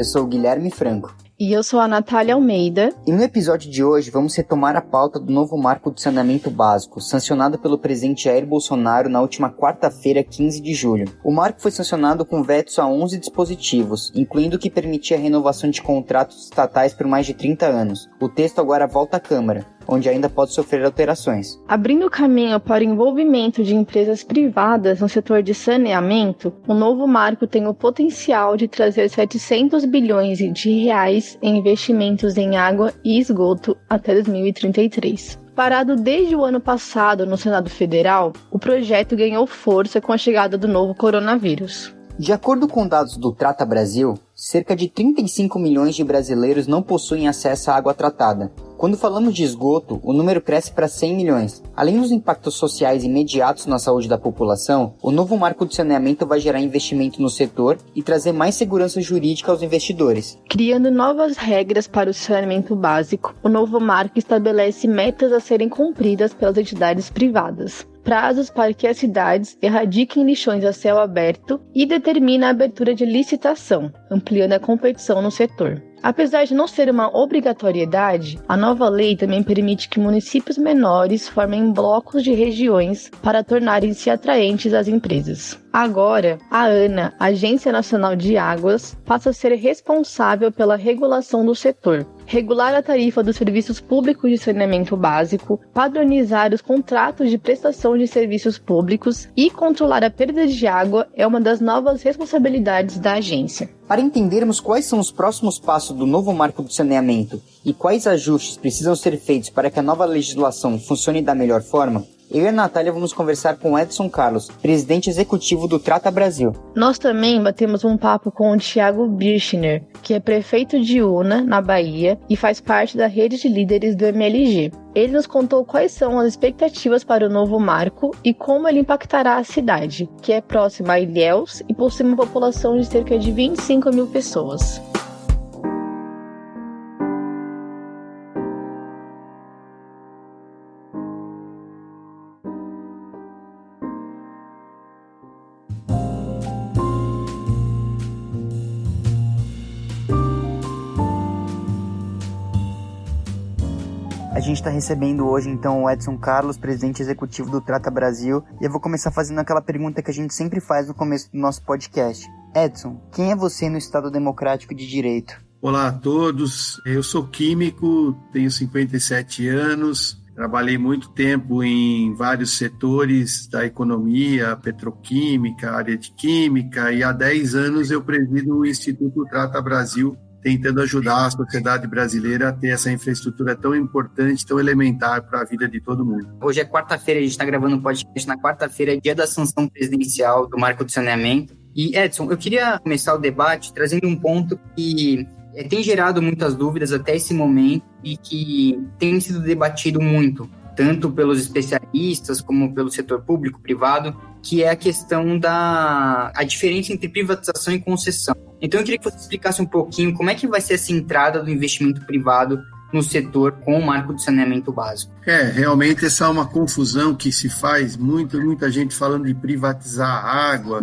Eu sou o Guilherme Franco. E eu sou a Natália Almeida. E no episódio de hoje vamos retomar a pauta do novo marco do saneamento básico, sancionado pelo presidente Jair Bolsonaro na última quarta-feira, 15 de julho. O marco foi sancionado com vetos a 11 dispositivos, incluindo o que permitia a renovação de contratos estatais por mais de 30 anos. O texto agora volta à Câmara, onde ainda pode sofrer alterações. Abrindo caminho para o envolvimento de empresas privadas no setor de saneamento, o novo marco tem o potencial de trazer 700 bilhões de reais em investimentos em água e esgoto até 2033. Parado desde o ano passado no Senado Federal, o projeto ganhou força com a chegada do novo coronavírus. De acordo com dados do Trata Brasil, cerca de 35 milhões de brasileiros não possuem acesso à água tratada. Quando falamos de esgoto, o número cresce para 100 milhões. Além dos impactos sociais imediatos na saúde da população, o novo marco de saneamento vai gerar investimento no setor e trazer mais segurança jurídica aos investidores. Criando novas regras para o saneamento básico, o novo marco estabelece metas a serem cumpridas pelas entidades privadas, prazos para que as cidades erradiquem lixões a céu aberto e determina a abertura de licitação, ampliando a competição no setor. Apesar de não ser uma obrigatoriedade, a nova lei também permite que municípios menores formem blocos de regiões para tornarem-se atraentes às empresas. Agora, a ANA, Agência Nacional de Águas, passa a ser responsável pela regulação do setor, regular a tarifa dos serviços públicos de saneamento básico, padronizar os contratos de prestação de serviços públicos e controlar a perda de água é uma das novas responsabilidades da agência. Para entendermos quais são os próximos passos do novo marco do saneamento e quais ajustes precisam ser feitos para que a nova legislação funcione da melhor forma, eu e a Natália vamos conversar com Edson Carlos, presidente executivo do Trata Brasil. Nós também batemos um papo com o Thiago Birchner, que é prefeito de Una, na Bahia, e faz parte da rede de líderes do MLG. Ele nos contou quais são as expectativas para o novo marco e como ele impactará a cidade, que é próxima a Ilhéus e possui uma população de cerca de 25 mil pessoas. A gente está recebendo hoje, então, o Edson Carlos, presidente executivo do Trata Brasil, e eu vou começar fazendo aquela pergunta que a gente sempre faz no começo do nosso podcast. Edson, quem é você no Estado Democrático de Direito? Olá a todos, eu sou químico, tenho 57 anos, trabalhei muito tempo em vários setores da economia, petroquímica, área de química, e há 10 anos eu presido o Instituto Trata Brasil, tentando ajudar a sociedade brasileira a ter essa infraestrutura tão importante, tão elementar para a vida de todo mundo. Hoje é quarta-feira, a gente está gravando um podcast na quarta-feira, dia da sanção presidencial do Marco do Saneamento. E, Edson, eu queria começar o debate trazendo um ponto que tem gerado muitas dúvidas até esse momento e que tem sido debatido muito, tanto pelos especialistas como pelo setor público, privado, que é a questão da diferença entre privatização e concessão. Então eu queria que você explicasse um pouquinho como é que vai ser essa entrada do investimento privado no setor com o marco do saneamento básico. Realmente essa é uma confusão que se faz, muita gente falando de privatizar a água,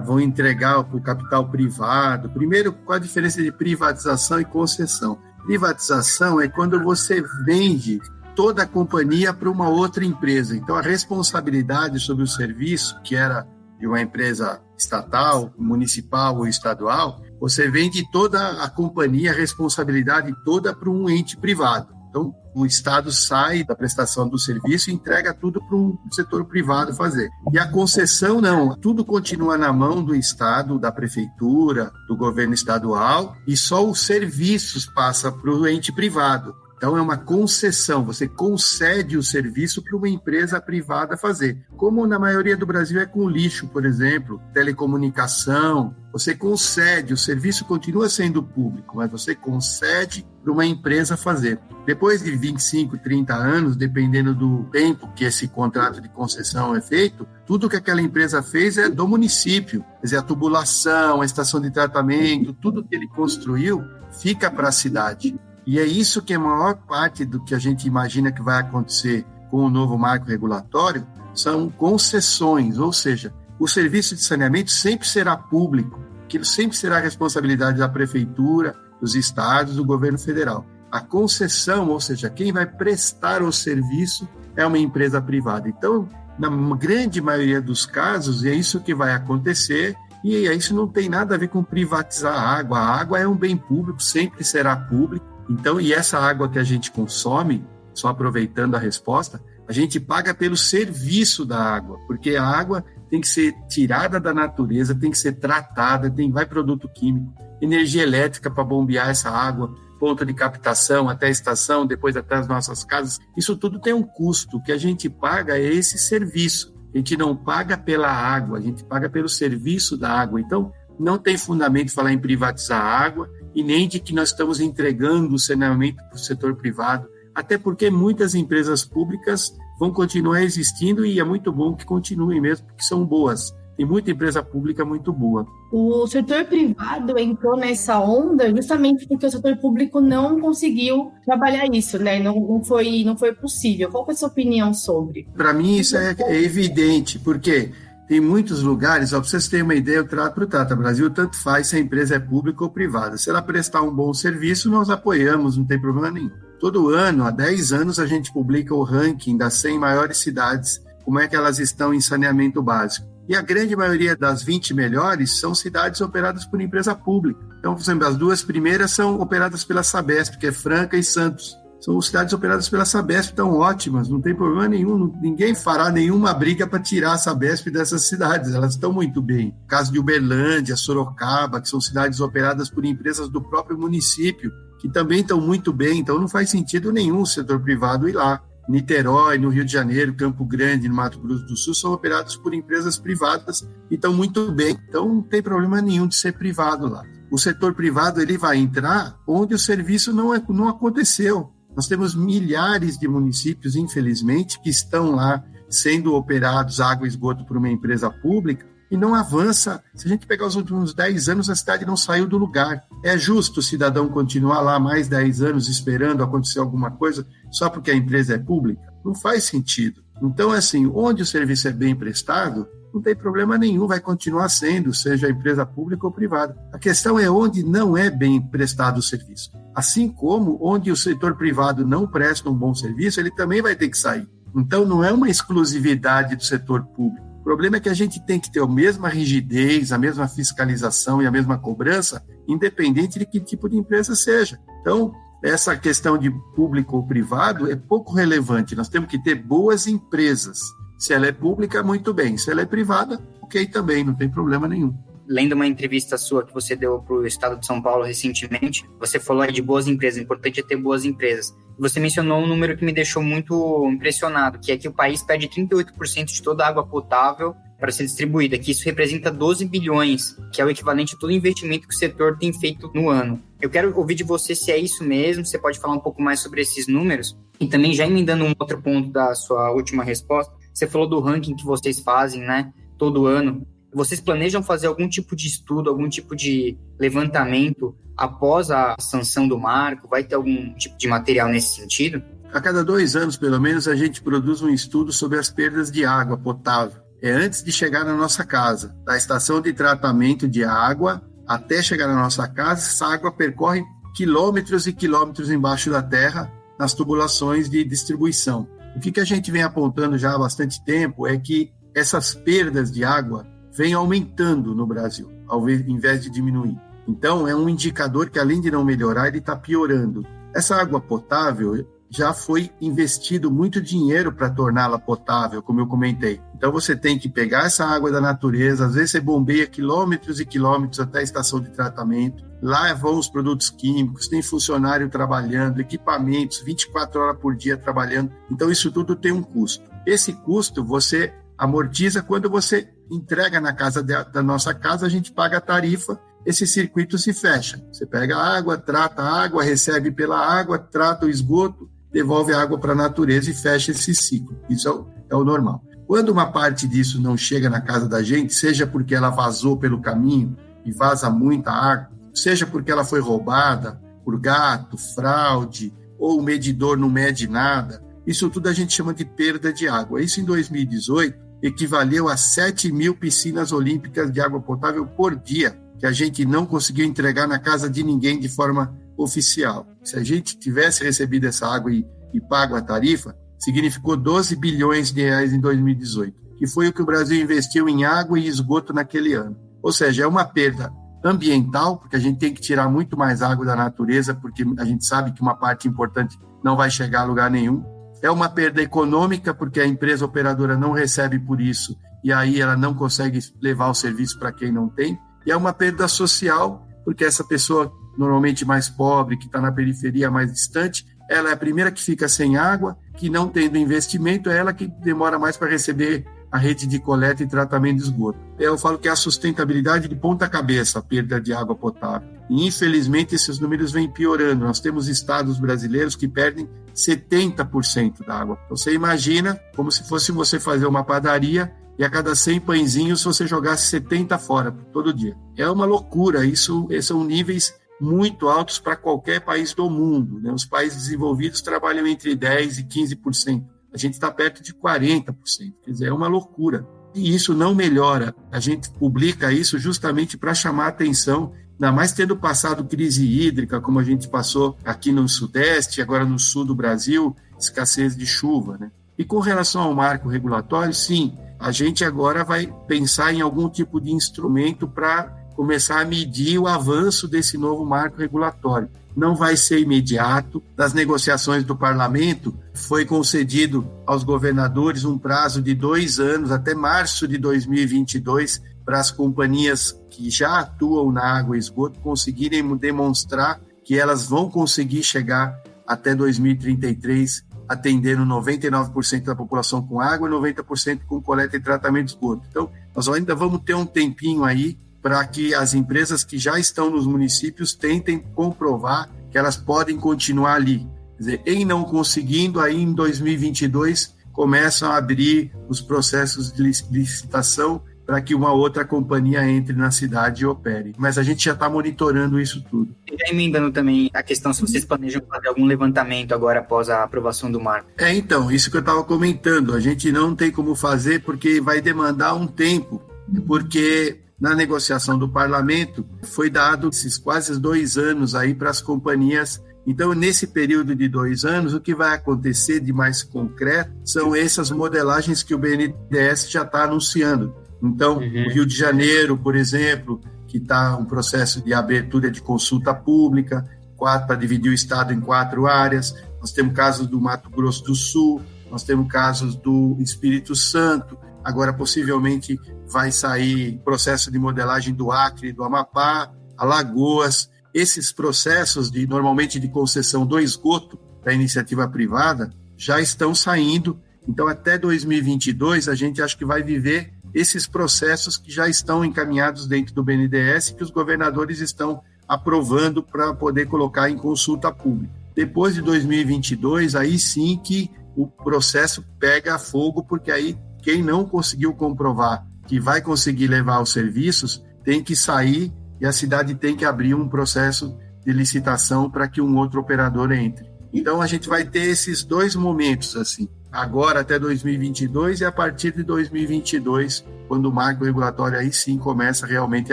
vão entregar para o capital privado. Primeiro, qual a diferença de privatização e concessão? Privatização é quando você vende toda a companhia para uma outra empresa. Então a responsabilidade sobre o serviço, que era de uma empresa estatal, municipal ou estadual, você vende toda a companhia, a responsabilidade toda para um ente privado. Então, o Estado sai da prestação do serviço e entrega tudo para um setor privado fazer. E a concessão, não. Tudo continua na mão do Estado, da Prefeitura, do governo estadual, e só os serviços passam para o ente privado. Então, é uma concessão, você concede o serviço para uma empresa privada fazer. Como na maioria do Brasil é com lixo, por exemplo, telecomunicação, você concede, o serviço continua sendo público, mas você concede para uma empresa fazer. Depois de 25, 30 anos, dependendo do tempo que esse contrato de concessão é feito, tudo que aquela empresa fez é do município. Quer dizer, a tubulação, a estação de tratamento, tudo que ele construiu fica para a cidade. E é isso que a maior parte do que a gente imagina que vai acontecer com o novo marco regulatório são concessões, ou seja, o serviço de saneamento sempre será público, aquilo sempre será responsabilidade da prefeitura, dos estados, do governo federal. A concessão, ou seja, quem vai prestar o serviço é uma empresa privada. Então, na grande maioria dos casos, é isso que vai acontecer, e isso não tem nada a ver com privatizar a água. A água é um bem público, sempre será público. Então, e essa água que a gente consome, só aproveitando a resposta, a gente paga pelo serviço da água, porque a água tem que ser tirada da natureza, tem que ser tratada, vai produto químico, energia elétrica para bombear essa água, ponto de captação até a estação, depois até as nossas casas. Isso tudo tem um custo. O que a gente paga é esse serviço. A gente não paga pela água, a gente paga pelo serviço da água. Então, não tem fundamento falar em privatizar a água e nem de que nós estamos entregando o saneamento para o setor privado, até porque muitas empresas públicas vão continuar existindo e é muito bom que continuem mesmo, porque são boas. Tem muita empresa pública muito boa. O setor privado entrou nessa onda justamente porque o setor público não conseguiu trabalhar isso, né? Não foi possível. Qual é a sua opinião sobre? Para mim isso é evidente, porque tem muitos lugares, para vocês terem uma ideia, eu trato para o Tata Brasil, tanto faz se a empresa é pública ou privada. Se ela prestar um bom serviço, nós apoiamos, não tem problema nenhum. Todo ano, há 10 anos, a gente publica o ranking das 100 maiores cidades, como é que elas estão em saneamento básico. E a grande maioria das 20 melhores são cidades operadas por empresa pública. Então, por exemplo, as 2 primeiras são operadas pela Sabesp, que é Franca e Santos. São cidades operadas pela Sabesp, estão ótimas, não tem problema nenhum, ninguém fará nenhuma briga para tirar a Sabesp dessas cidades, elas estão muito bem. O caso de Uberlândia, Sorocaba, que são cidades operadas por empresas do próprio município, que também estão muito bem, então não faz sentido nenhum o setor privado ir lá. Niterói, no Rio de Janeiro, Campo Grande, no Mato Grosso do Sul, são operados por empresas privadas e estão muito bem. Então, não tem problema nenhum de ser privado lá. O setor privado ele vai entrar onde o serviço não aconteceu. Nós temos milhares de municípios, infelizmente, que estão lá sendo operados água e esgoto por uma empresa pública e não avança. Se a gente pegar os últimos 10 anos, a cidade não saiu do lugar. É justo o cidadão continuar lá mais 10 anos esperando acontecer alguma coisa só porque a empresa é pública? Não faz sentido. Então, assim, onde o serviço é bem prestado, não tem problema nenhum, vai continuar sendo, seja a empresa pública ou privada. A questão é onde não é bem prestado o serviço. Assim como onde o setor privado não presta um bom serviço, ele também vai ter que sair. Então, não é uma exclusividade do setor público. O problema é que a gente tem que ter a mesma rigidez, a mesma fiscalização e a mesma cobrança, independente de que tipo de empresa seja. Então, essa questão de público ou privado é pouco relevante. Nós temos que ter boas empresas. Se ela é pública, muito bem. Se ela é privada, ok também, não tem problema nenhum. Lendo uma entrevista sua que você deu para o Estado de São Paulo recentemente, você falou aí de boas empresas, o importante é ter boas empresas. Você mencionou um número que me deixou muito impressionado, que é que o país perde 38% de toda a água potável para ser distribuída, que isso representa 12 bilhões, que é o equivalente a todo o investimento que o setor tem feito no ano. Eu quero ouvir de você se é isso mesmo, você pode falar um pouco mais sobre esses números, e também já emendando um outro ponto da sua última resposta, você falou do ranking que vocês fazem, né, todo ano. Vocês planejam fazer algum tipo de estudo, algum tipo de levantamento após a sanção do marco? Vai ter algum tipo de material nesse sentido? A cada 2 anos, pelo menos, a gente produz um estudo sobre as perdas de água potável. É antes de chegar na nossa casa, da estação de tratamento de água até chegar na nossa casa, essa água percorre quilômetros e quilômetros embaixo da terra nas tubulações de distribuição. O que a gente vem apontando já há bastante tempo é que essas perdas de água vêm aumentando no Brasil, ao invés de diminuir. Então, é um indicador que, além de não melhorar, ele está piorando. Essa água potável já foi investido muito dinheiro para torná-la potável, como eu comentei. Então, você tem que pegar essa água da natureza, às vezes você bombeia quilômetros e quilômetros até a estação de tratamento. Lá vão os produtos químicos, tem funcionário trabalhando, equipamentos, 24 horas por dia trabalhando. Então, isso tudo tem um custo. Esse custo você amortiza quando você entrega na casa da nossa casa, a gente paga a tarifa, esse circuito se fecha. Você pega a água, trata a água, recebe pela água, trata o esgoto, devolve a água para a natureza e fecha esse ciclo. Isso é o normal. Quando uma parte disso não chega na casa da gente, seja porque ela vazou pelo caminho e vaza muita água, seja porque ela foi roubada por gato, fraude, ou o medidor não mede nada, isso tudo a gente chama de perda de água. Isso em 2018 equivaleu a 7 mil piscinas olímpicas de água potável por dia. que a gente não conseguiu entregar na casa de ninguém de forma oficial. Se a gente tivesse recebido essa água e pago a tarifa, significou 12 bilhões de reais em 2018, que foi o que o Brasil investiu em água e esgoto naquele ano. Ou seja, é uma perda ambiental, porque a gente tem que tirar muito mais água da natureza, porque a gente sabe que uma parte importante não vai chegar a lugar nenhum. É uma perda econômica, porque a empresa operadora não recebe por isso, e aí ela não consegue levar o serviço para quem não tem. E é uma perda social, porque essa pessoa, normalmente mais pobre, que está na periferia mais distante, ela é a primeira que fica sem água, que não tendo investimento, é ela que demora mais para receber a rede de coleta e tratamento de esgoto. Eu falo que é a sustentabilidade de ponta cabeça, a perda de água potável. E, infelizmente, esses números vêm piorando. Nós temos estados brasileiros que perdem 70% da água. Então, você imagina como se fosse você fazer uma padaria e a cada 100 pãezinhos você jogasse 70 fora todo dia. É uma loucura. Isso são níveis muito altos para qualquer país do mundo, né? Os países desenvolvidos trabalham entre 10% e 15%. A gente está perto de 40%. Quer dizer, é uma loucura. E isso não melhora. A gente publica isso justamente para chamar a atenção, ainda mais tendo passado crise hídrica, como a gente passou aqui no Sudeste, agora no Sul do Brasil, escassez de chuva, né? E com relação ao marco regulatório, sim, a gente agora vai pensar em algum tipo de instrumento para começar a medir o avanço desse novo marco regulatório. Não vai ser imediato. Das negociações do parlamento, foi concedido aos governadores um prazo de 2 anos, até março de 2022, para as companhias que já atuam na água e esgoto conseguirem demonstrar que elas vão conseguir chegar até 2033, atendendo 99% da população com água e 90% com coleta e tratamento de esgoto. Então, nós ainda vamos ter um tempinho aí para que as empresas que já estão nos municípios tentem comprovar que elas podem continuar ali. Quer dizer, em não conseguindo, aí em 2022 começam a abrir os processos de licitação para que uma outra companhia entre na cidade e opere. Mas a gente já está monitorando isso tudo. E emendando também a questão se vocês planejam fazer algum levantamento agora após a aprovação do marco. Então, isso que eu estava comentando, a gente não tem como fazer porque vai demandar um tempo, porque na negociação do parlamento foi dado esses quase 2 anos aí para as companhias. Então, nesse período de 2 anos, o que vai acontecer de mais concreto são essas modelagens que o BNDES já está anunciando. Então, o Rio de Janeiro, por exemplo, que está um processo de abertura de consulta pública, para dividir o estado em 4 áreas. Nós temos casos do Mato Grosso do Sul, nós temos casos do Espírito Santo, agora possivelmente vai sair processo de modelagem do Acre, do Amapá, Alagoas. Esses processos, normalmente de concessão do esgoto da iniciativa privada, já estão saindo. Então, até 2022, a gente acha que vai viver esses processos que já estão encaminhados dentro do BNDES, que os governadores estão aprovando para poder colocar em consulta pública. Depois de 2022, aí sim que o processo pega fogo, porque aí quem não conseguiu comprovar que vai conseguir levar os serviços tem que sair e a cidade tem que abrir um processo de licitação para que um outro operador entre. Então, a gente vai ter esses 2 momentos, assim, agora até 2022 e a partir de 2022, quando o marco regulatório aí sim começa realmente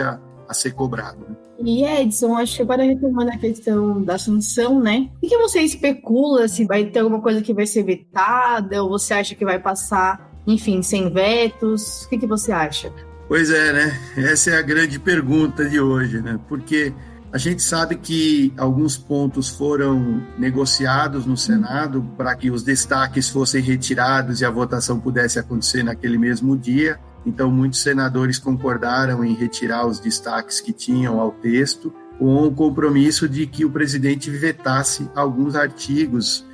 a ser cobrado, né? E Edson, acho que agora retomando a questão da sanção, né? O que você especula, se vai ter alguma coisa que vai ser vetada ou você acha que vai passar, enfim, sem vetos? O que você acha? Pois é, né? Essa é a grande pergunta de hoje, né? Porque a gente sabe que alguns pontos foram negociados no Senado para que os destaques fossem retirados e a votação pudesse acontecer naquele mesmo dia. Então, muitos senadores concordaram em retirar os destaques que tinham ao texto, com o compromisso de que o presidente vetasse alguns artigos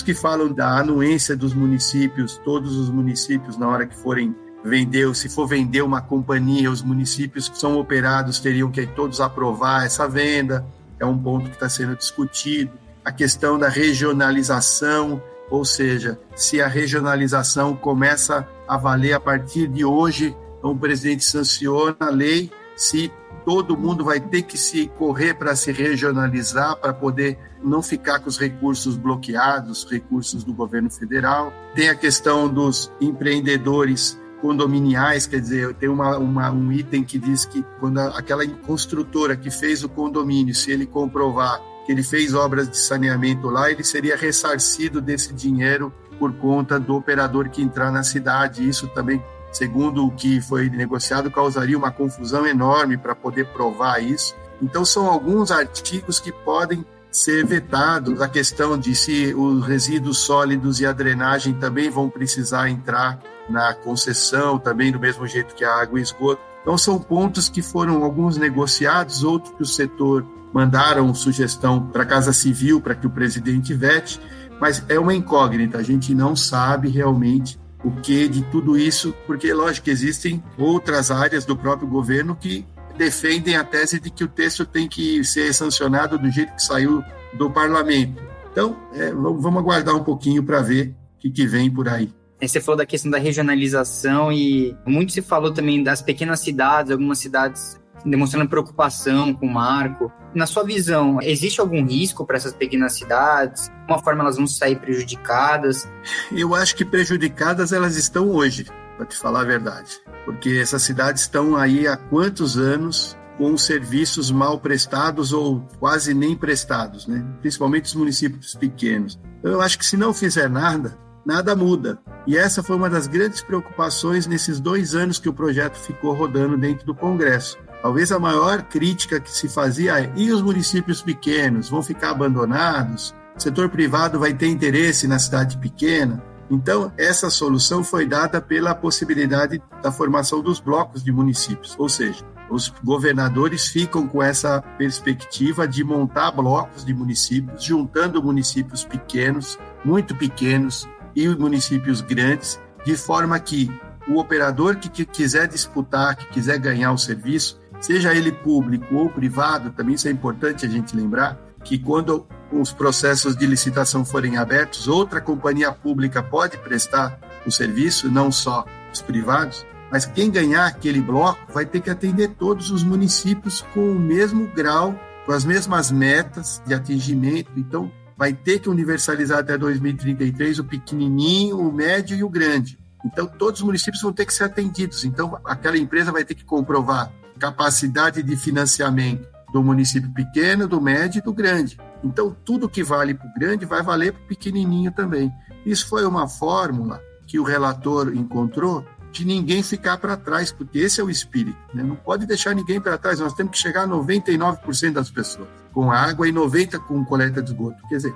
que falam da anuência dos municípios, todos os municípios, na hora que forem vender, se for vender uma companhia, os municípios que são operados teriam que todos aprovar essa venda, é um ponto que está sendo discutido. A questão da regionalização, ou seja, se a regionalização começa a valer a partir de hoje, então o presidente sanciona a lei, se todo mundo vai ter que se correr para se regionalizar, para poder não ficar com os recursos bloqueados, recursos do governo federal. Tem a questão dos empreendedores condominiais, quer dizer, tem um item que diz que quando aquela construtora que fez o condomínio, se ele comprovar que ele fez obras de saneamento lá, ele seria ressarcido desse dinheiro por conta do operador que entrar na cidade. Isso também, segundo o que foi negociado, causaria uma confusão enorme para poder provar isso. Então, são alguns artigos que podem ser vetados. A questão de se os resíduos sólidos e a drenagem também vão precisar entrar na concessão, também do mesmo jeito que a água e esgoto. Então, são pontos que foram alguns negociados, outros que o setor mandaram sugestão para a Casa Civil para que o presidente vete, mas é uma incógnita, a gente não sabe realmente o que de tudo isso, porque, lógico, que existem outras áreas do próprio governo que defendem a tese de que o texto tem que ser sancionado do jeito que saiu do parlamento. Então, vamos aguardar um pouquinho para ver o que vem por aí. Você falou da questão da regionalização e muito se falou também das pequenas cidades, algumas cidades demonstrando preocupação com o marco. Na sua visão, existe algum risco para essas pequenas cidades? De alguma forma elas vão sair prejudicadas? Eu acho que prejudicadas elas estão hoje, para te falar a verdade. Porque essas cidades estão aí há quantos anos com serviços mal prestados ou quase nem prestados, né? Principalmente os municípios pequenos. Então, eu acho que se não fizer nada muda. E essa foi uma das grandes preocupações nesses 2 anos que o projeto ficou rodando dentro do Congresso. Talvez a maior crítica que se fazia é: e os municípios pequenos vão ficar abandonados? O setor privado vai ter interesse na cidade pequena? Então, essa solução foi dada pela possibilidade da formação dos blocos de municípios, ou seja, os governadores ficam com essa perspectiva de montar blocos de municípios, juntando municípios pequenos, muito pequenos, e municípios grandes, de forma que o operador que quiser disputar, que quiser ganhar o serviço, seja ele público ou privado, também isso é importante a gente lembrar, que quando os processos de licitação forem abertos, outra companhia pública pode prestar o serviço, não só os privados, mas quem ganhar aquele bloco vai ter que atender todos os municípios com o mesmo grau, com as mesmas metas de atingimento. Então, vai ter que universalizar até 2033 o pequenininho, o médio e o grande. Então, todos os municípios vão ter que ser atendidos. Então, aquela empresa vai ter que comprovar capacidade de financiamento do município pequeno, do médio e do grande. Então, tudo que vale para o grande vai valer para o pequenininho também. Isso foi uma fórmula que o relator encontrou de ninguém ficar para trás, porque esse é o espírito, né? Não pode deixar ninguém para trás, nós temos que chegar a 99% das pessoas com água e 90% com coleta de esgoto. Quer dizer,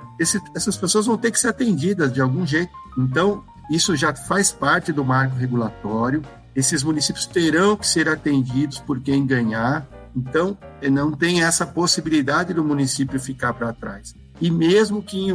essas pessoas vão ter que ser atendidas de algum jeito. Então, isso já faz parte do marco regulatório, esses municípios terão que ser atendidos por quem ganhar. Então, não tem essa possibilidade do município ficar para trás. E mesmo que,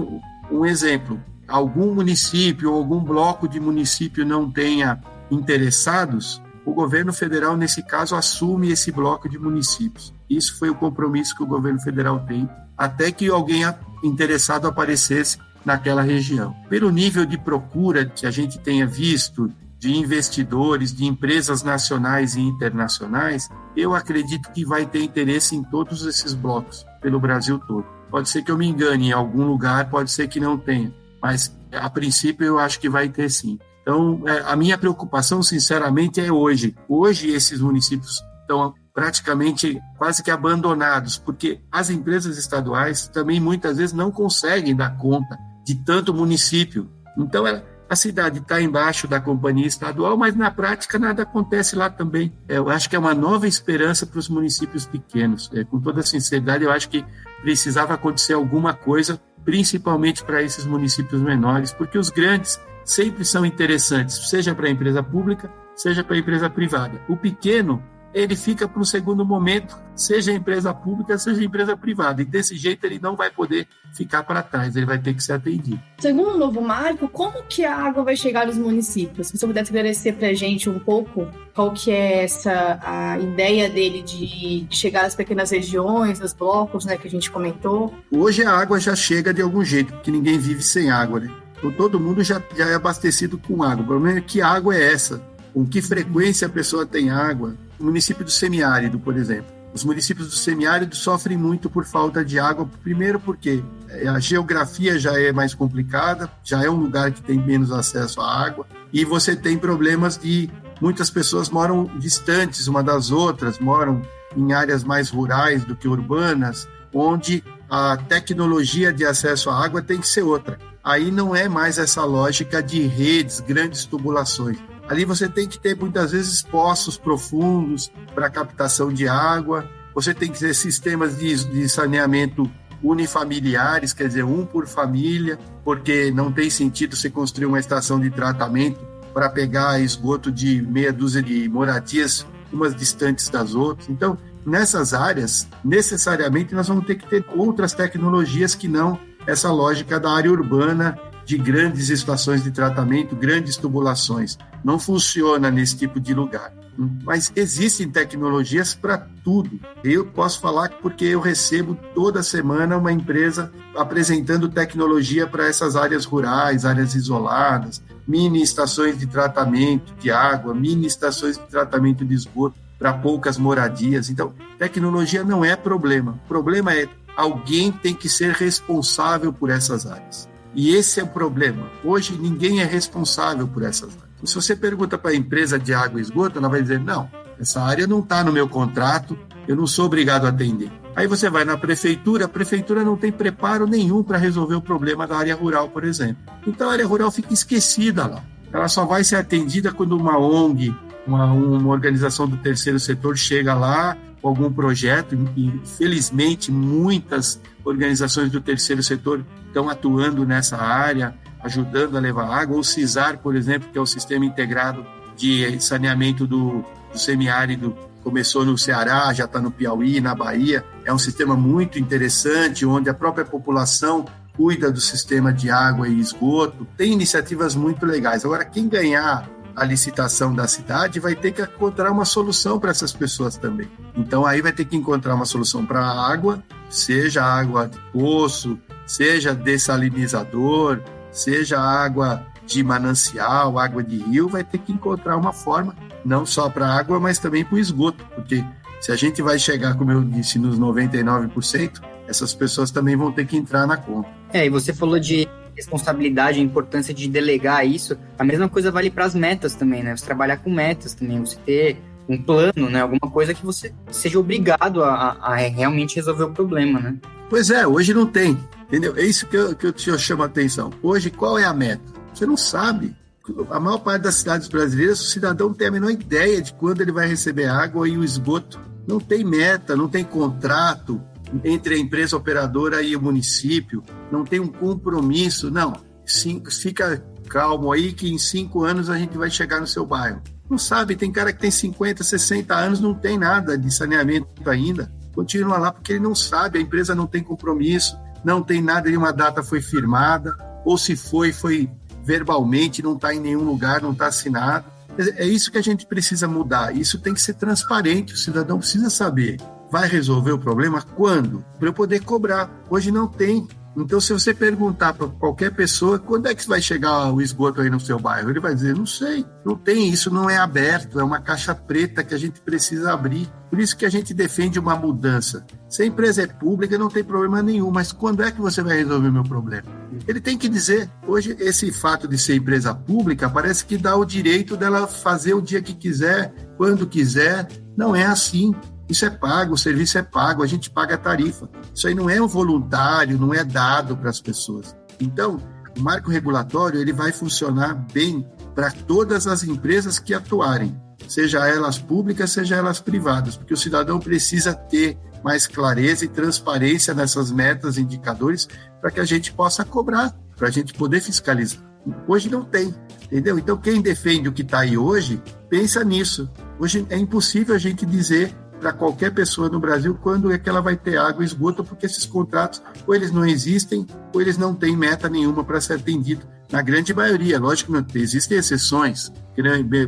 um exemplo, algum município ou algum bloco de município não tenha interessados, o governo federal, nesse caso, assume esse bloco de municípios. Isso foi o compromisso que o governo federal tem, até que alguém interessado aparecesse naquela região. Pelo nível de procura que a gente tenha visto, de investidores, de empresas nacionais e internacionais, eu acredito que vai ter interesse em todos esses blocos, pelo Brasil todo. Pode ser que eu me engane em algum lugar, pode ser que não tenha, mas a princípio eu acho que vai ter sim. Então, a minha preocupação, sinceramente, é hoje. Hoje, esses municípios estão praticamente quase que abandonados, porque as empresas estaduais também muitas vezes não conseguem dar conta de tanto município. Então, a cidade está embaixo da companhia estadual, mas na prática nada acontece lá também. Eu acho que é uma nova esperança para os municípios pequenos. Com toda sinceridade, eu acho que precisava acontecer alguma coisa, principalmente para esses municípios menores, porque os grandes sempre são interessantes, seja para a empresa pública, seja para a empresa privada. O pequeno, ele fica para um segundo momento, seja empresa pública, seja empresa privada. E desse jeito ele não vai poder ficar para trás, ele vai ter que ser atendido. Segundo o novo marco, como que a água vai chegar nos municípios? Se você puder esclarecer para a gente um pouco qual que é a ideia dele de chegar às pequenas regiões, nos blocos, né, que a gente comentou. Hoje a água já chega de algum jeito, porque ninguém vive sem água, né? Então, todo mundo já é abastecido com água. O problema é que água é essa? Com que frequência a pessoa tem água? O município do semiárido, por exemplo. Os municípios do semiárido sofrem muito por falta de água, primeiro porque a geografia já é mais complicada, já é um lugar que tem menos acesso à água, e você tem problemas de muitas pessoas moram distantes uma das outras, moram em áreas mais rurais do que urbanas, onde a tecnologia de acesso à água tem que ser outra. Aí não é mais essa lógica de redes, grandes tubulações. Ali você tem que ter, muitas vezes, poços profundos para captação de água, você tem que ter sistemas de saneamento unifamiliares, quer dizer, um por família, porque não tem sentido você construir uma estação de tratamento para pegar esgoto de meia dúzia de moradias, umas distantes das outras. Então, nessas áreas, necessariamente, nós vamos ter que ter outras tecnologias que não essa lógica da área urbana, de grandes estações de tratamento, grandes tubulações. Não funciona nesse tipo de lugar. Mas existem tecnologias para tudo. Eu posso falar porque eu recebo toda semana uma empresa apresentando tecnologia para essas áreas rurais, áreas isoladas, mini estações de tratamento de água, mini estações de tratamento de esgoto para poucas moradias. Então, tecnologia não é problema. O problema é alguém tem que ser responsável por essas áreas. E esse é o problema. Hoje, ninguém é responsável por essas áreas. Se você pergunta para a empresa de água e esgoto, ela vai dizer, não, essa área não está no meu contrato, eu não sou obrigado a atender. Aí você vai na prefeitura, a prefeitura não tem preparo nenhum para resolver o problema da área rural, por exemplo. Então, a área rural fica esquecida lá. Ela só vai ser atendida quando uma ONG, uma organização do terceiro setor chega lá com algum projeto, e felizmente muitas organizações do terceiro setor estão atuando nessa área, ajudando a levar água. O CISAR, por exemplo, que é o Sistema Integrado de Saneamento do Semiárido, começou no Ceará, já está no Piauí, na Bahia. É um sistema muito interessante, onde a própria população cuida do sistema de água e esgoto. Tem iniciativas muito legais. Agora, quem ganhar a licitação da cidade vai ter que encontrar uma solução para essas pessoas também. Então, aí vai ter que encontrar uma solução para a água, seja água de poço, seja dessalinizador, seja água de manancial, água de rio, vai ter que encontrar uma forma, não só para a água, mas também para o esgoto, porque se a gente vai chegar, como eu disse, nos 99%, essas pessoas também vão ter que entrar na conta. E você falou de responsabilidade, a importância de delegar isso. A mesma coisa vale para as metas também, né? Você trabalhar com metas também, você ter um plano, né? Alguma coisa que você seja obrigado a realmente resolver o problema, né? Pois é, hoje não tem, entendeu? É isso que eu te chamo a atenção. Hoje, qual é a meta? Você não sabe. A maior parte das cidades brasileiras, o cidadão não tem a menor ideia de quando ele vai receber água e o esgoto. Não tem meta, não tem contrato entre a empresa operadora e o município, não tem um compromisso, não. Fica calmo aí que em 5 anos a gente vai chegar no seu bairro. Não sabe, tem cara que tem 50, 60 anos, não tem nada de saneamento ainda. Continua lá porque ele não sabe, a empresa não tem compromisso, não tem nada, nenhuma data foi firmada, ou se foi verbalmente, não está em nenhum lugar, não está assinado. É isso que a gente precisa mudar, isso tem que ser transparente, o cidadão precisa saber. Vai resolver o problema quando? Para eu poder cobrar. Hoje não tem. Então, se você perguntar para qualquer pessoa, quando é que vai chegar o esgoto aí no seu bairro? Ele vai dizer, não sei, não tem, isso não é aberto, é uma caixa preta que a gente precisa abrir. Por isso que a gente defende uma mudança. Se a empresa é pública, não tem problema nenhum, mas quando é que você vai resolver o meu problema? Ele tem que dizer, hoje esse fato de ser empresa pública parece que dá o direito dela fazer o dia que quiser, quando quiser. Não é assim. Isso é pago, o serviço é pago, a gente paga a tarifa. Isso aí não é um voluntário, não é dado para as pessoas. Então, o marco regulatório ele vai funcionar bem para todas as empresas que atuarem, seja elas públicas, seja elas privadas, porque o cidadão precisa ter mais clareza e transparência nessas metas e indicadores para que a gente possa cobrar, para a gente poder fiscalizar. Hoje não tem, entendeu? Então, quem defende o que está aí hoje, pensa nisso. Hoje é impossível a gente dizer para qualquer pessoa no Brasil quando é que ela vai ter água e esgoto, porque esses contratos ou eles não existem ou eles não têm meta nenhuma para ser atendido. Na grande maioria, lógico que não tem, existem exceções,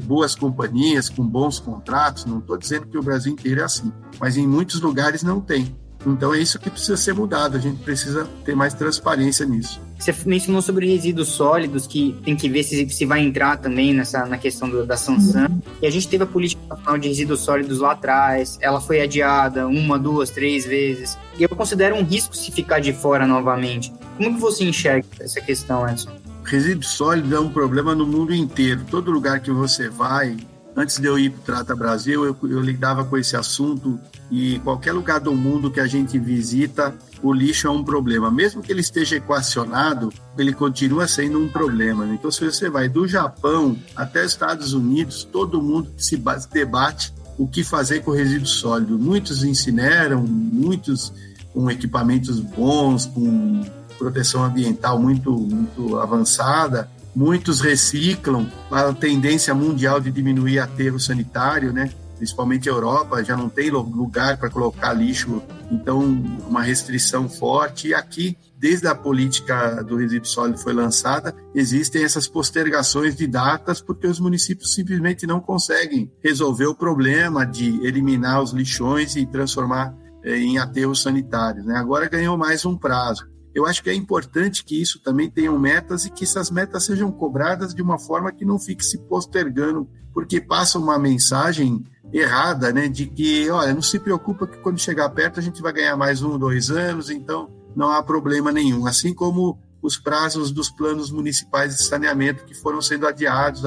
boas companhias com bons contratos, não estou dizendo que o Brasil inteiro é assim, mas em muitos lugares não tem. Então é isso que precisa ser mudado, a gente precisa ter mais transparência nisso. Você mencionou sobre resíduos sólidos, que tem que ver se vai entrar também na questão da sanção. E a gente teve a Política Nacional de Resíduos Sólidos lá atrás, ela foi adiada 1, 2, 3 vezes. E eu considero um risco se ficar de fora novamente. Como que você enxerga essa questão, Edson? Resíduo sólido é um problema no mundo inteiro. Todo lugar que você vai, Antes de eu ir para o Trata Brasil, eu lidava com esse assunto e qualquer lugar do mundo que a gente visita, o lixo é um problema. Mesmo que ele esteja equacionado, ele continua sendo um problema. Então, se você vai do Japão até os Estados Unidos, todo mundo se debate o que fazer com o resíduo sólido. Muitos incineram, muitos com equipamentos bons, com proteção ambiental muito avançada. Muitos reciclam, a tendência mundial de diminuir aterro sanitário, né? Principalmente a Europa, já não tem lugar para colocar lixo, então uma restrição forte. E aqui, desde a política do resíduo sólido foi lançada, existem essas postergações de datas porque os municípios simplesmente não conseguem resolver o problema de eliminar os lixões e transformar em aterros sanitários, né? Agora ganhou mais um prazo. Eu acho que é importante que isso também tenham metas e que essas metas sejam cobradas de uma forma que não fique se postergando, porque passa uma mensagem errada, né, de que, olha, não se preocupa que quando chegar perto a gente vai ganhar mais 1 ou 2 anos, então não há problema nenhum. Assim como os prazos dos planos municipais de saneamento que foram sendo adiados,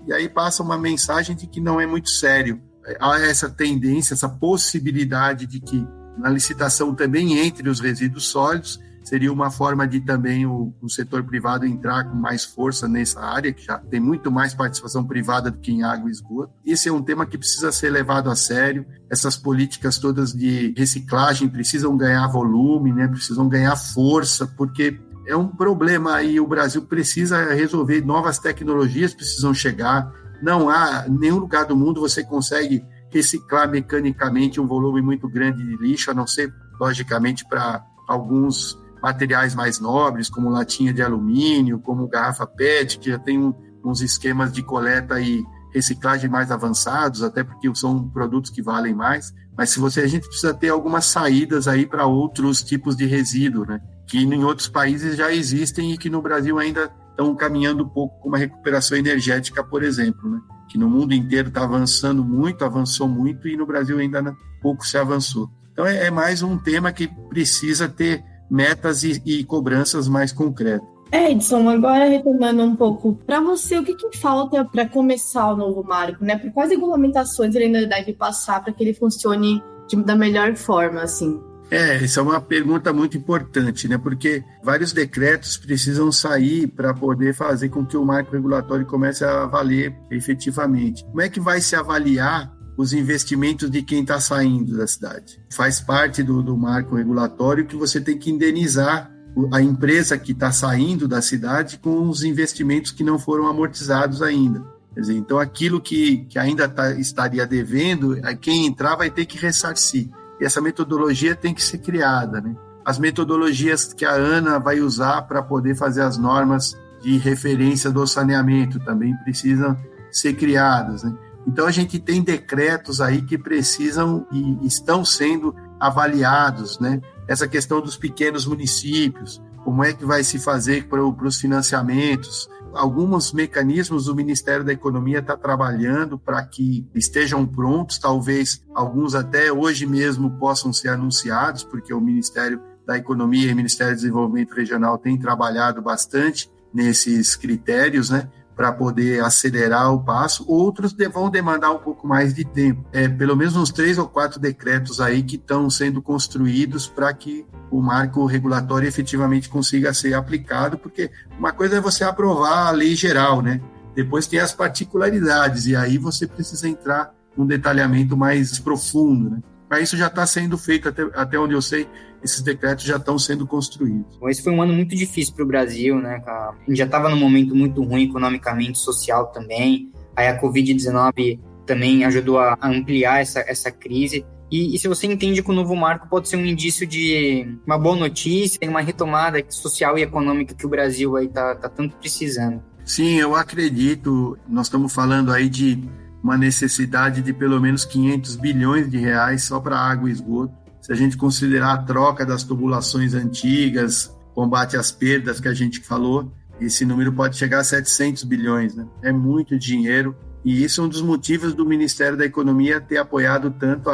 e aí passa uma mensagem de que não é muito sério. Há essa tendência, essa possibilidade de que na licitação também entre os resíduos sólidos, seria uma forma de também o setor privado entrar com mais força nessa área, que já tem muito mais participação privada do que em água e esgoto. Esse é um tema que precisa ser levado a sério. Essas políticas todas de reciclagem precisam ganhar volume, né? Precisam ganhar força, porque é um problema e o Brasil precisa resolver. Novas tecnologias precisam chegar. Não há nenhum lugar do mundo você consegue reciclar mecanicamente um volume muito grande de lixo, a não ser, logicamente, para alguns materiais mais nobres, como latinha de alumínio, como garrafa PET, que já tem uns esquemas de coleta e reciclagem mais avançados, até porque são produtos que valem mais. Mas a gente precisa ter algumas saídas aí para outros tipos de resíduo, né? Que em outros países já existem e que no Brasil ainda estão caminhando um pouco com uma recuperação energética, por exemplo, né? Que no mundo inteiro está avançando muito, avançou muito, e no Brasil ainda pouco se avançou. Então é mais um tema que precisa ter metas e cobranças mais concretas. Edson, agora retomando um pouco, para você, o que falta para começar o novo marco, né? Por quais regulamentações ele ainda deve passar para que ele funcione da melhor forma, assim? Essa é uma pergunta muito importante, né? Porque vários decretos precisam sair para poder fazer com que o marco regulatório comece a valer efetivamente. Como é que vai se avaliar os investimentos de quem está saindo da cidade? Faz parte do marco regulatório que você tem que indenizar a empresa que está saindo da cidade com os investimentos que não foram amortizados ainda. Quer dizer, então, aquilo que ainda estaria devendo, quem entrar vai ter que ressarcir. E essa metodologia tem que ser criada, né? As metodologias que a ANA vai usar para poder fazer as normas de referência do saneamento também precisam ser criadas, né? Então, a gente tem decretos aí que precisam e estão sendo avaliados, né? Essa questão dos pequenos municípios, como é que vai se fazer para os financiamentos. Alguns mecanismos do Ministério da Economia está trabalhando para que estejam prontos, talvez alguns até hoje mesmo possam ser anunciados, porque o Ministério da Economia e o Ministério do Desenvolvimento Regional têm trabalhado bastante nesses critérios, né, para poder acelerar o passo. Outros vão demandar um pouco mais de tempo. Pelo menos uns 3 ou 4 decretos aí que estão sendo construídos para que o marco regulatório efetivamente consiga ser aplicado, porque uma coisa é você aprovar a lei geral, né? Depois tem as particularidades, e aí você precisa entrar num detalhamento mais profundo, né? Mas isso já está sendo feito, até onde eu sei, esses decretos já estão sendo construídos. Bom, esse foi um ano muito difícil para o Brasil, né? A gente já estava num momento muito ruim economicamente, social também. Aí a Covid-19 também ajudou a ampliar essa crise. E se você entende que o novo marco pode ser um indício de uma boa notícia e uma retomada social e econômica que o Brasil aí tá tanto precisando. Sim, eu acredito. Nós estamos falando aí de uma necessidade de pelo menos 500 bilhões de reais só para água e esgoto. Se a gente considerar a troca das tubulações antigas, combate às perdas que a gente falou, esse número pode chegar a 700 bilhões, né? É muito dinheiro, e isso é um dos motivos do Ministério da Economia ter apoiado tanto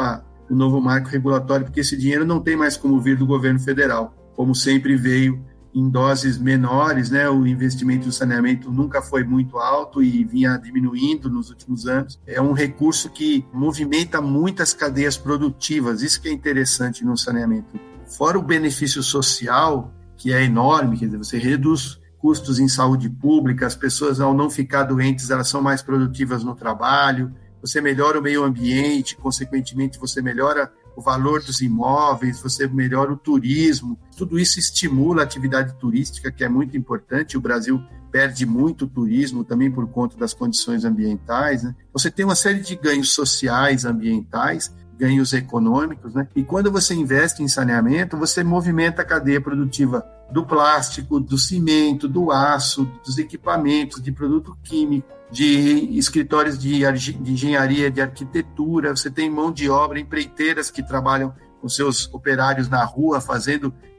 o novo marco regulatório, porque esse dinheiro não tem mais como vir do governo federal, como sempre veio em doses menores, né? O investimento no saneamento nunca foi muito alto e vinha diminuindo nos últimos anos. É um recurso que movimenta muitas cadeias produtivas, isso que é interessante no saneamento. Fora o benefício social, que é enorme, quer dizer, você reduz custos em saúde pública, as pessoas, ao não ficar doentes, elas são mais produtivas no trabalho, você melhora o meio ambiente, consequentemente você melhora o valor dos imóveis, você melhora o turismo, tudo isso estimula a atividade turística, que é muito importante. O Brasil perde muito turismo também por conta das condições ambientais, né? Você tem uma série de ganhos sociais, ambientais, ganhos econômicos, né? E quando você investe em saneamento, você movimenta a cadeia produtiva do plástico, do cimento, do aço, dos equipamentos, de produto químico, de escritórios de engenharia, de arquitetura. Você tem mão de obra, empreiteiras que trabalham com seus operários na rua,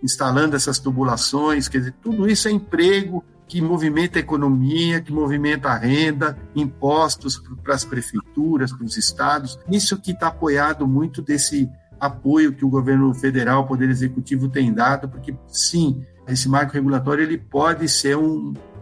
instalando essas tubulações. Quer dizer, tudo isso é emprego que movimenta a economia, que movimenta a renda, impostos para as prefeituras, para os estados. Isso que está apoiado muito desse apoio que o governo federal, o Poder Executivo tem dado, porque, sim, esse marco regulatório ele pode ser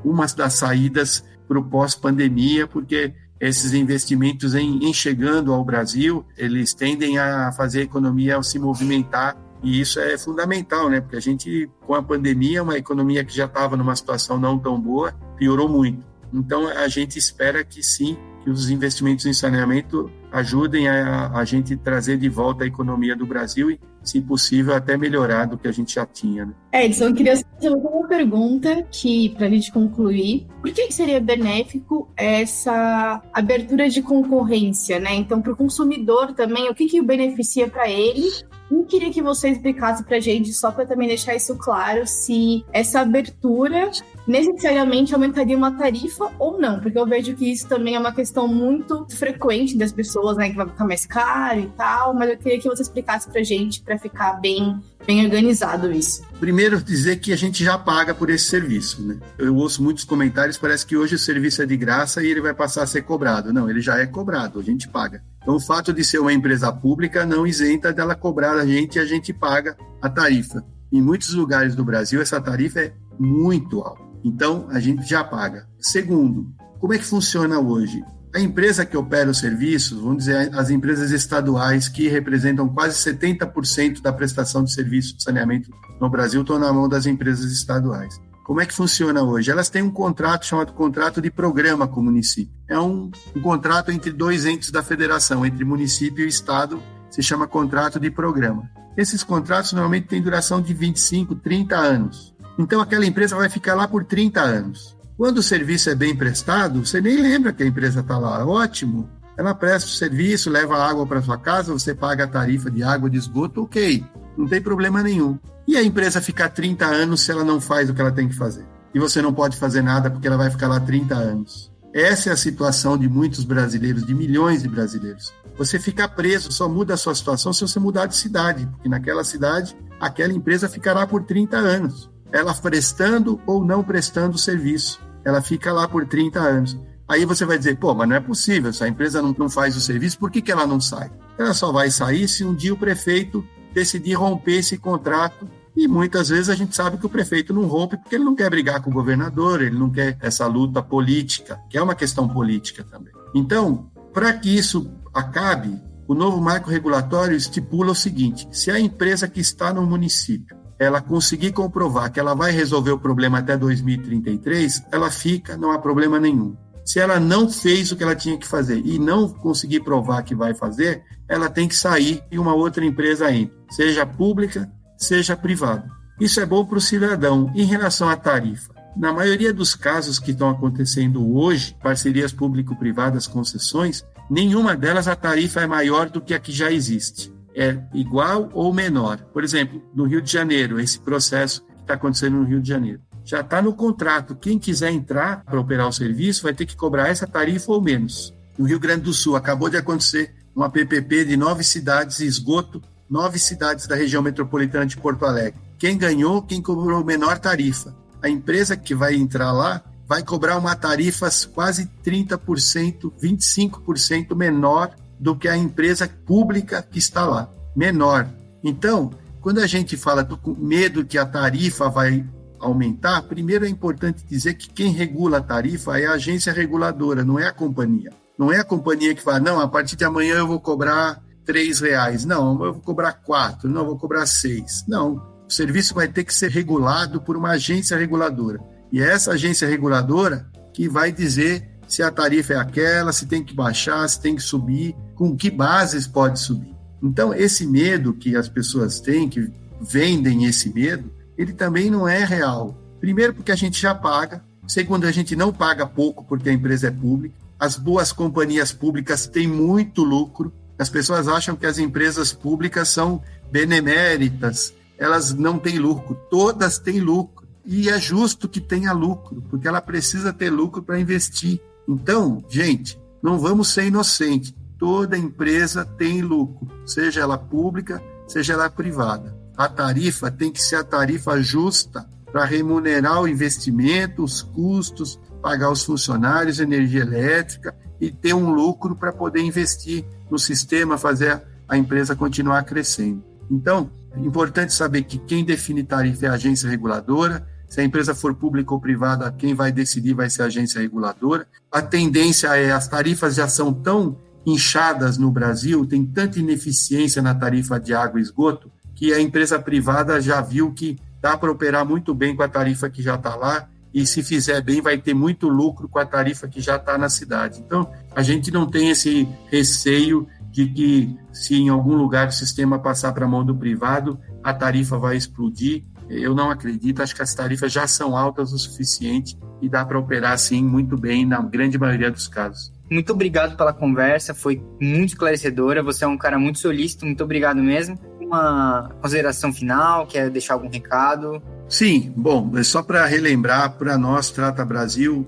uma das saídas para o pós-pandemia, porque esses investimentos em chegando ao Brasil, eles tendem a fazer a economia se movimentar, e isso é fundamental, né? Porque a gente, com a pandemia, uma economia que já estava numa situação não tão boa, piorou muito. Então, a gente espera que sim, que os investimentos em saneamento ajudem a gente trazer de volta a economia do Brasil e, se possível, até melhorar do que a gente já tinha, né? Edson, eu queria fazer uma pergunta que, para a gente concluir, por que seria benéfico essa abertura de concorrência, né? Então, para o consumidor também, o que beneficia para ele? Eu queria que você explicasse para a gente, só para também deixar isso claro, se essa abertura necessariamente aumentaria uma tarifa ou não, porque eu vejo que isso também é uma questão muito frequente das pessoas, né, que vai ficar mais caro e tal, mas eu queria que você explicasse para a gente, para ficar bem organizado isso. Primeiro, dizer que a gente já paga por esse serviço, né? Eu ouço muitos comentários, parece que hoje o serviço é de graça e ele vai passar a ser cobrado. Não, ele já é cobrado, a gente paga. Então, o fato de ser uma empresa pública não isenta dela cobrar a gente e a gente paga a tarifa. Em muitos lugares do Brasil, essa tarifa é muito alta. Então, a gente já paga. Segundo, como é que funciona hoje? A empresa que opera os serviços, vamos dizer, as empresas estaduais que representam quase 70% da prestação de serviço de saneamento no Brasil estão na mão das empresas estaduais. Como é que funciona hoje? Elas têm um contrato chamado contrato de programa com o município. É um contrato entre dois entes da federação, entre município e estado, se chama contrato de programa. Esses contratos normalmente têm duração de 25, 30 anos. Então, aquela empresa vai ficar lá por 30 anos. Quando o serviço é bem prestado, você nem lembra que a empresa está lá. Ótimo, ela presta o serviço, leva água para sua casa, você paga a tarifa de água, de esgoto, ok, não tem problema nenhum. E a empresa ficar 30 anos se ela não faz o que ela tem que fazer? E você não pode fazer nada porque ela vai ficar lá 30 anos. Essa é a situação de muitos brasileiros, de milhões de brasileiros. Você fica preso, só muda a sua situação se você mudar de cidade, porque naquela cidade, aquela empresa ficará por 30 anos. Ela prestando ou não prestando serviço. Ela fica lá por 30 anos. Aí você vai dizer, mas não é possível, se a empresa não faz o serviço, por que ela não sai? Ela só vai sair se um dia o prefeito decidir romper esse contrato, e muitas vezes a gente sabe que o prefeito não rompe porque ele não quer brigar com o governador, ele não quer essa luta política, que é uma questão política também. Então, para que isso acabe, o novo marco regulatório estipula o seguinte: se a empresa que está no município ela conseguir comprovar que ela vai resolver o problema até 2033, ela fica, não há problema nenhum. Se ela não fez o que ela tinha que fazer e não conseguir provar que vai fazer, ela tem que sair e uma outra empresa entra, seja pública, seja privada. Isso é bom para o cidadão. Em relação à tarifa, na maioria dos casos que estão acontecendo hoje, parcerias público-privadas, concessões, nenhuma delas a tarifa é maior do que a que já existe. É igual ou menor. Por exemplo, no Rio de Janeiro, esse processo que está acontecendo no Rio de Janeiro. Já está no contrato. Quem quiser entrar para operar o serviço vai ter que cobrar essa tarifa ou menos. No Rio Grande do Sul, acabou de acontecer uma PPP de 9 cidades, esgoto, 9 cidades da região metropolitana de Porto Alegre. Quem ganhou, quem cobrou menor tarifa. A empresa que vai entrar lá vai cobrar uma tarifa quase 30%, 25% menor do que a empresa pública que está lá, menor. Então, quando a gente fala, estou com medo que a tarifa vai aumentar, primeiro é importante dizer que quem regula a tarifa é a agência reguladora, não é a companhia. Não é a companhia que fala, não, a partir de amanhã eu vou cobrar R$3. Não, eu vou cobrar 4, não, eu vou cobrar 6. Não, o serviço vai ter que ser regulado por uma agência reguladora. E é essa agência reguladora que vai dizer se a tarifa é aquela, se tem que baixar, se tem que subir, com que bases pode subir. Então, esse medo que as pessoas têm, que vendem esse medo, ele também não é real. Primeiro, porque a gente já paga. Segundo, a gente não paga pouco porque a empresa é pública. As boas companhias públicas têm muito lucro. As pessoas acham que as empresas públicas são beneméritas. Elas não têm lucro. Todas têm lucro. E é justo que tenha lucro, porque ela precisa ter lucro para investir. Então, gente, não vamos ser inocentes. Toda empresa tem lucro, seja ela pública, seja ela privada. A tarifa tem que ser a tarifa justa para remunerar o investimento, os custos, pagar os funcionários, energia elétrica e ter um lucro para poder investir no sistema, fazer a empresa continuar crescendo. Então, é importante saber que quem define tarifa é a agência reguladora. Se a empresa for pública ou privada, quem vai decidir vai ser a agência reguladora. A tendência é, as tarifas já são tão inchadas no Brasil, tem tanta ineficiência na tarifa de água e esgoto, que a empresa privada já viu que dá para operar muito bem com a tarifa que já está lá, e se fizer bem vai ter muito lucro com a tarifa que já está na cidade. Então, a gente não tem esse receio de que se em algum lugar o sistema passar para a mão do privado, a tarifa vai explodir. Eu não acredito, acho que as tarifas já são altas o suficiente e dá para operar, sim, muito bem na grande maioria dos casos. Muito obrigado pela conversa, foi muito esclarecedora, você é um cara muito solícito, muito obrigado mesmo. Uma consideração final, quer deixar algum recado? Sim, bom, só para relembrar, para nós, Trata Brasil,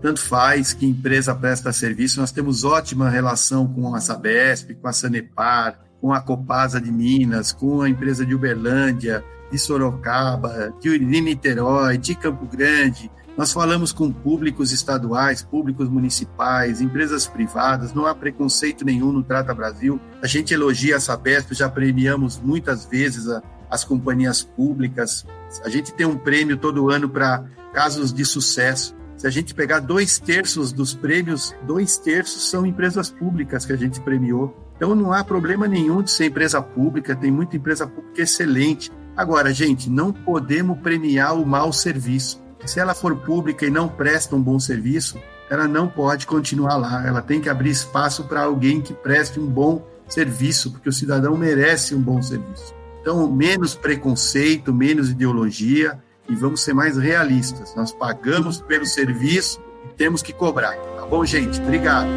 tanto faz que empresa presta serviço, nós temos ótima relação com a Sabesp, com a Sanepar, com a Copasa de Minas, com a empresa de Uberlândia, de Sorocaba, de Niterói, de Campo Grande. Nós falamos com públicos estaduais, públicos municipais, empresas privadas, não há preconceito nenhum no Trata Brasil. A gente elogia a Sabesp, já premiamos muitas vezes as companhias públicas. A gente tem um prêmio todo ano para casos de sucesso. Se a gente pegar 2/3 dos prêmios, 2/3 são empresas públicas que a gente premiou. Então não há problema nenhum de ser empresa pública, tem muita empresa pública excelente. Agora, gente, não podemos premiar o mau serviço. Se ela for pública e não presta um bom serviço, ela não pode continuar lá. Ela tem que abrir espaço para alguém que preste um bom serviço, porque o cidadão merece um bom serviço. Então, menos preconceito, menos ideologia e vamos ser mais realistas. Nós pagamos pelo serviço e temos que cobrar. Tá bom, gente? Obrigado.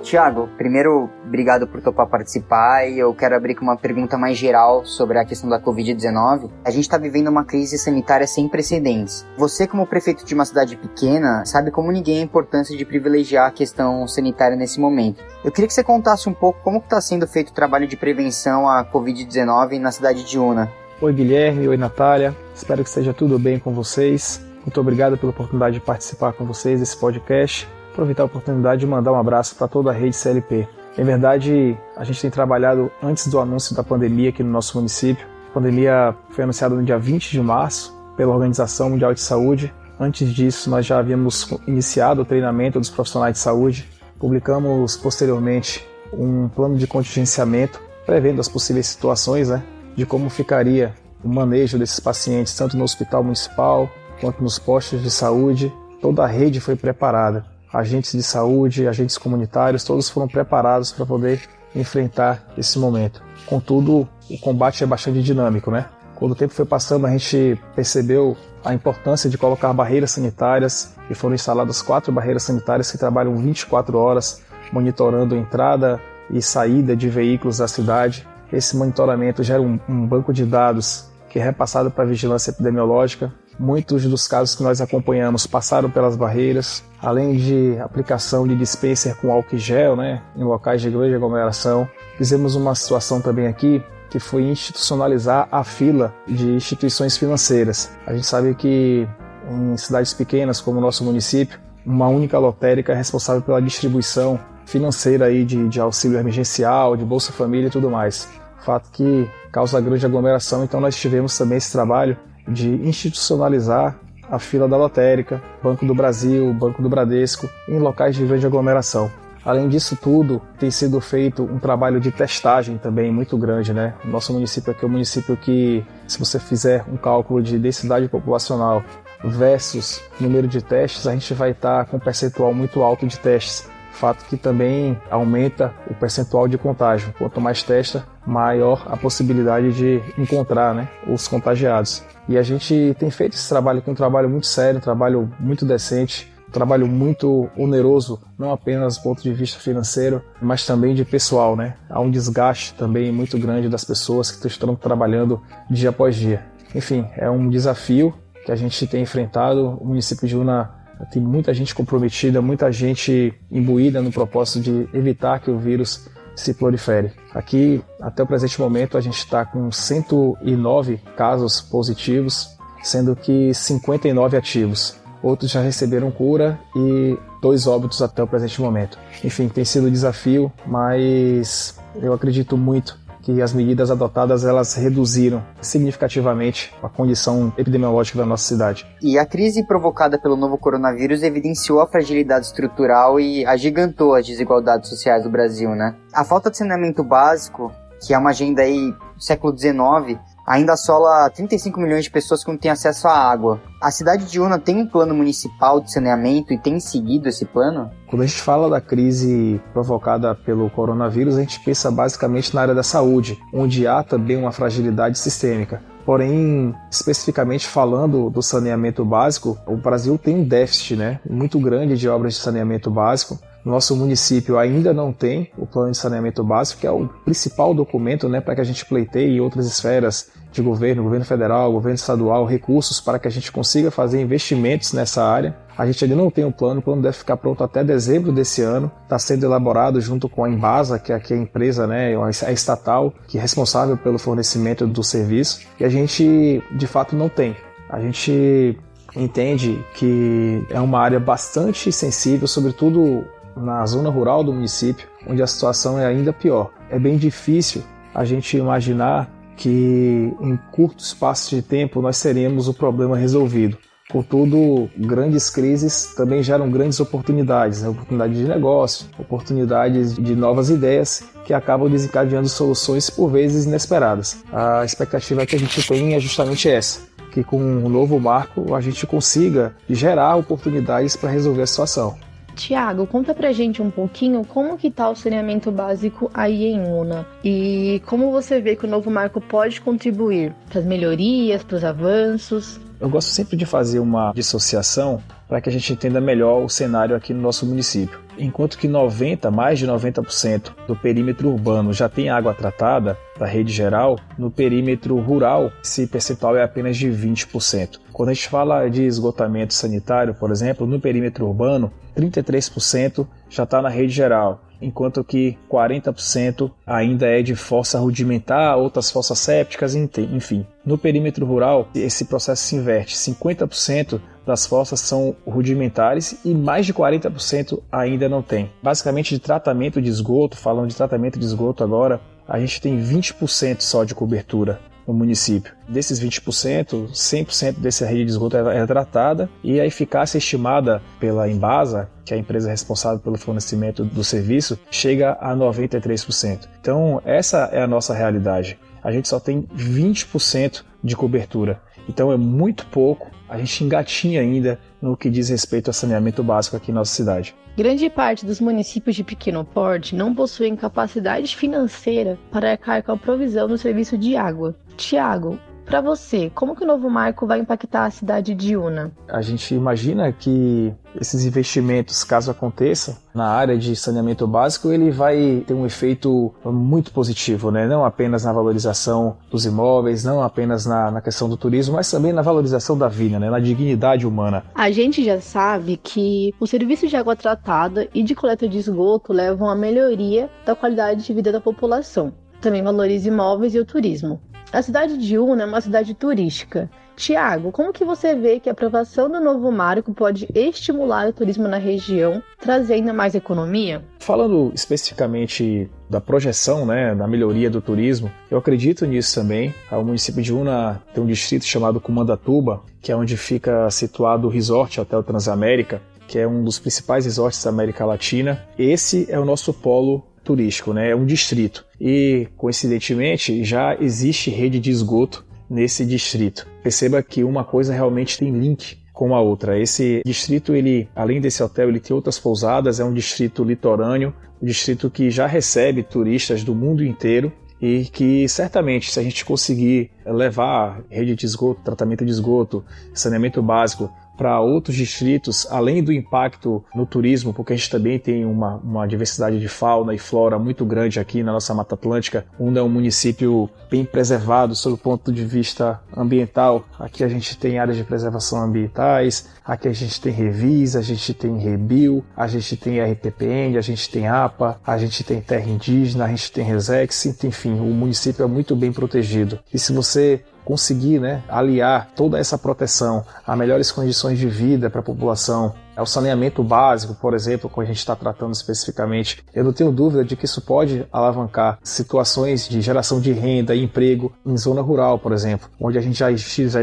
Tiago, primeiro, obrigado por topar participar e eu quero abrir com uma pergunta mais geral sobre a questão da Covid-19. A gente está vivendo uma crise sanitária sem precedentes. Você, como prefeito de uma cidade pequena, sabe como ninguém a importância de privilegiar a questão sanitária nesse momento. Eu queria que você contasse um pouco como está sendo feito o trabalho de prevenção à Covid-19 na cidade de Una. Oi, Guilherme. Oi, Natália. Espero que esteja tudo bem com vocês. Muito obrigado pela oportunidade de participar com vocês desse podcast. Aproveitar a oportunidade de mandar um abraço para toda a rede CLP. Em verdade, a gente tem trabalhado antes do anúncio da pandemia aqui no nosso município. A pandemia foi anunciada no dia 20 de março pela Organização Mundial de Saúde. Antes disso, nós já havíamos iniciado o treinamento dos profissionais de saúde. Publicamos posteriormente um plano de contingenciamento, prevendo as possíveis situações, de como ficaria o manejo desses pacientes, tanto no hospital municipal quanto nos postos de saúde. Toda a rede foi preparada. Agentes de saúde, agentes comunitários, todos foram preparados para poder enfrentar esse momento. Contudo, o combate é bastante dinâmico, Quando o tempo foi passando, a gente percebeu a importância de colocar barreiras sanitárias e foram instaladas 4 barreiras sanitárias que trabalham 24 horas, monitorando a entrada e saída de veículos da cidade. Esse monitoramento gera um banco de dados que é repassado para a vigilância epidemiológica. Muitos dos casos que nós acompanhamos passaram pelas barreiras, além de aplicação de dispenser com álcool gel, em locais de grande aglomeração. Fizemos uma situação também aqui que foi institucionalizar a fila de instituições financeiras. A gente sabe que em cidades pequenas como o nosso município, uma única lotérica é responsável pela distribuição financeira aí de auxílio emergencial, de Bolsa Família e tudo mais. fato que causa grande aglomeração. Então nós tivemos também esse trabalho de institucionalizar a fila da lotérica, Banco do Brasil, Banco do Bradesco, em locais de grande aglomeração. Além disso tudo, tem sido feito um trabalho de testagem também muito grande, né? O nosso município aqui é um município que, se você fizer um cálculo de densidade populacional versus número de testes, a gente vai estar com um percentual muito alto de testes. Fato que também aumenta o percentual de contágio. Quanto mais testa, maior a possibilidade de encontrar, né, os contagiados. E a gente tem feito esse trabalho aqui, um trabalho muito sério, um trabalho muito decente, um trabalho muito oneroso, não apenas do ponto de vista financeiro, mas também de pessoal, né? Há um desgaste também muito grande das pessoas que estão trabalhando dia após dia. Enfim, é um desafio que a gente tem enfrentado. O município de Una tem muita gente comprometida, muita gente imbuída no propósito de evitar que o vírus se prolifere. Aqui, até o presente momento, a gente está com 109 casos positivos, sendo que 59 ativos. Outros já receberam cura e 2 óbitos até o presente momento. Enfim, tem sido um desafio, mas eu acredito muito que as medidas adotadas elas reduziram significativamente a condição epidemiológica da nossa cidade. E a crise provocada pelo novo coronavírus evidenciou a fragilidade estrutural e agigantou as desigualdades sociais do Brasil, né? A falta de saneamento básico, que é uma agenda aí do século XIX, ainda assola 35 milhões de pessoas que não têm acesso à água. A cidade de Una tem um plano municipal de saneamento e tem seguido esse plano? Quando a gente fala da crise provocada pelo coronavírus, a gente pensa basicamente na área da saúde, onde há também uma fragilidade sistêmica. Porém, especificamente falando do saneamento básico, o Brasil tem um déficit, né, muito grande de obras de saneamento básico. Nosso município ainda não tem o plano de saneamento básico, que é o principal documento, né, para que a gente pleiteie outras esferas de governo federal, governo estadual, recursos para que a gente consiga fazer investimentos nessa área. A gente ainda não tem o plano deve ficar pronto até dezembro desse ano, está sendo elaborado junto com a Embasa, que aqui é a empresa, né, a estatal, que é responsável pelo fornecimento do serviço, e a gente de fato não tem. A gente entende que é uma área bastante sensível, sobretudo na zona rural do município, onde a situação é ainda pior. É bem difícil a gente imaginar que em curto espaço de tempo nós teremos o problema resolvido. Contudo, grandes crises também geram grandes oportunidades, oportunidades de negócio, oportunidades de novas ideias que acabam desencadeando soluções por vezes inesperadas. A expectativa que a gente tem é justamente essa, que com um novo marco a gente consiga gerar oportunidades para resolver a situação. Tiago, conta pra gente um pouquinho como que tá o saneamento básico aí em Una e como você vê que o novo marco pode contribuir para as melhorias, para os avanços. Eu gosto sempre de fazer uma dissociação para que a gente entenda melhor o cenário aqui no nosso município. Enquanto que mais de 90% do perímetro urbano já tem água tratada da rede geral, no perímetro rural esse percentual é apenas de 20%. Quando a gente fala de esgotamento sanitário, por exemplo, no perímetro urbano, 33% já está na rede geral, enquanto que 40% ainda é de fossa rudimentar, outras fossas sépticas, enfim. No perímetro rural, esse processo se inverte, 50% das fossas são rudimentares e mais de 40% ainda não tem. Basicamente de tratamento de esgoto, falando de tratamento de esgoto agora, a gente tem 20% só de cobertura no município. Desses 20%, 100% dessa rede de esgoto é tratada e a eficácia estimada pela Embasa, que é a empresa responsável pelo fornecimento do serviço, chega a 93%. Então essa é a nossa realidade. A gente só tem 20% de cobertura. Então é muito pouco, a gente engatinha ainda no que diz respeito ao saneamento básico aqui na nossa cidade. Grande parte dos municípios de pequeno porte não possuem capacidade financeira para arcar com a provisão do serviço de água. Tiago, para você, como que o novo marco vai impactar a cidade de Una? A gente imagina que esses investimentos, caso aconteçam, na área de saneamento básico, ele vai ter um efeito muito positivo, né? Não apenas na valorização dos imóveis, não apenas na questão do turismo, mas também na valorização da vida, né? Na dignidade humana. A gente já sabe que o serviço de água tratada e de coleta de esgoto levam à melhoria da qualidade de vida da população. Também valoriza imóveis e o turismo. A cidade de Una é uma cidade turística. Tiago, como que você vê que a aprovação do novo marco pode estimular o turismo na região, trazendo mais economia? Falando especificamente da projeção, da melhoria do turismo, eu acredito nisso também. O município de Una tem um distrito chamado Comandatuba, que é onde fica situado o Resort Hotel Transamérica, que é um dos principais resorts da América Latina. Esse é o nosso polo turístico, é um distrito. E, coincidentemente, já existe rede de esgoto nesse distrito. Perceba que uma coisa realmente tem link com a outra. Esse distrito, além desse hotel, ele tem outras pousadas, é um distrito litorâneo, um distrito que já recebe turistas do mundo inteiro e que certamente, se a gente conseguir levar rede de esgoto, tratamento de esgoto, saneamento básico para outros distritos, além do impacto no turismo, porque a gente também tem uma diversidade de fauna e flora muito grande aqui na nossa Mata Atlântica. Una é um município bem preservado sob o ponto de vista ambiental. Aqui a gente tem áreas de preservação ambientais, aqui a gente tem Revis, a gente tem Rebio, a gente tem RPPN, a gente tem APA, a gente tem terra indígena, a gente tem Resex, enfim, o município é muito bem protegido. E se você conseguir aliar toda essa proteção a melhores condições de vida para a população, ao saneamento básico, por exemplo, como a gente está tratando especificamente, eu não tenho dúvida de que isso pode alavancar situações de geração de renda e emprego em zona rural, por exemplo, onde a gente já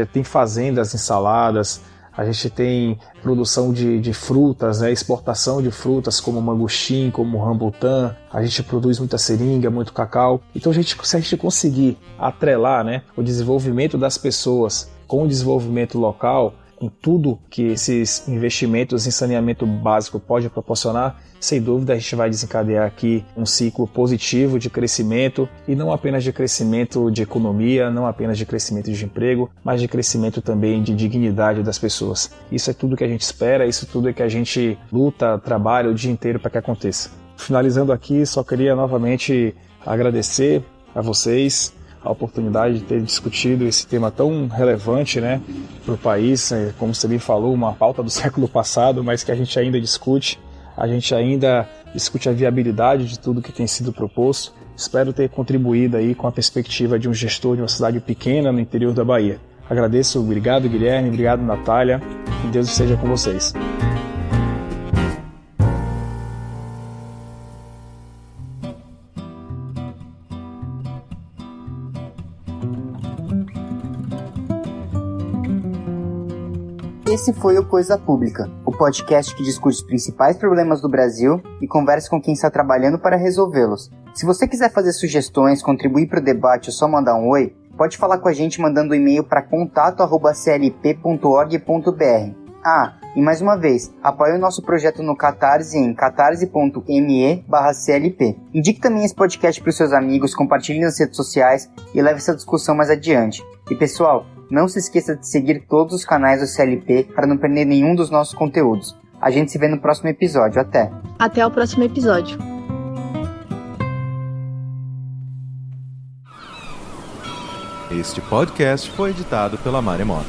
tem fazendas instaladas, a gente tem produção de frutas, exportação de frutas como mangostim, como rambutan, a gente produz muita seringa, muito cacau. Então se a gente conseguir atrelar o desenvolvimento das pessoas com o desenvolvimento local, em tudo que esses investimentos em saneamento básico podem proporcionar, sem dúvida a gente vai desencadear aqui um ciclo positivo de crescimento, e não apenas de crescimento de economia, não apenas de crescimento de emprego, mas de crescimento também de dignidade das pessoas. Isso é tudo que a gente espera, isso tudo é que a gente luta, trabalha o dia inteiro para que aconteça. Finalizando aqui, só queria novamente agradecer a vocês a oportunidade de ter discutido esse tema tão relevante para o país, como você bem falou, uma pauta do século passado, mas que a gente ainda discute, a viabilidade de tudo que tem sido proposto. Espero ter contribuído aí com a perspectiva de um gestor de uma cidade pequena no interior da Bahia. Agradeço, obrigado Guilherme, obrigado Natália, que Deus esteja com vocês. Esse foi o Coisa Pública, o podcast que discute os principais problemas do Brasil e conversa com quem está trabalhando para resolvê-los. Se você quiser fazer sugestões, contribuir para o debate ou só mandar um oi, pode falar com a gente mandando um e-mail para contato@clp.org.br. E mais uma vez, apoie o nosso projeto no Catarse em catarse.me/clp. Indique também esse podcast para os seus amigos, compartilhe nas redes sociais e leve essa discussão mais adiante. E pessoal, não se esqueça de seguir todos os canais do CLP para não perder nenhum dos nossos conteúdos. A gente se vê no próximo episódio. Até! Até o próximo episódio. Este podcast foi editado pela Maremoto.